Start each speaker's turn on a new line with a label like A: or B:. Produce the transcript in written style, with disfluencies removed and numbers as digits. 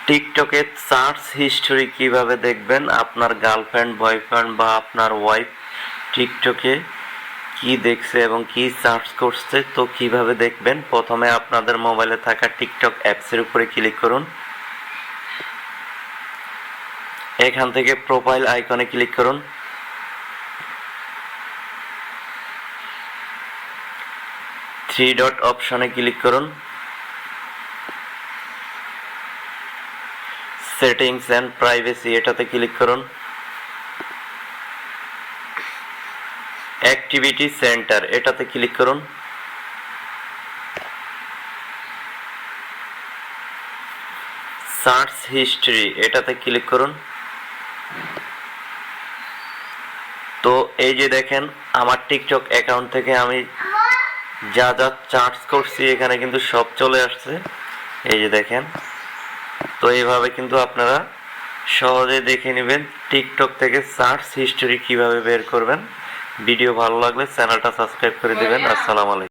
A: টিকটকে search history কিভাবে দেখবেন? আপনার গার্লফ্রেন্ড, বয়ফ্রেন্ড বা আপনার ওয়াইফ টিকটকে কি দেখছে এবং কি সার্চ করছে, তো কিভাবে দেখবেন? প্রথমে আপনাদের মোবাইলে থাকা টিকটক অ্যাপসের উপরে ক্লিক করুন। এখান থেকে প্রোফাইল আইকনে ক্লিক করুন। থ্রি ডট অপশনে ক্লিক করুন। সেটিংস অ্যান্ড প্রাইভেসি এটাতে ক্লিক করুন। অ্যাক্টিভিটি সেন্টার এটাতে ক্লিক করুন। সার্চ হিস্ট্রি এটাতে ক্লিক করুন। তো এই যে দেখেন, আমার টিকটক অ্যাকাউন্ট থেকে আমি যা যা সার্চ করছি এখানে কিন্তু সব চলে আসছে। এই যে দেখেন, তো এইভাবে কিন্তু আপনারা সহজে দেখে নেবেন টিকটক থেকে সার্চ হিস্টোরি কিভাবে বের করবেন। ভিডিও ভালো লাগলে চ্যানেলটা সাবস্ক্রাইব করে দেবেন। আসসালামু আলাইকুম।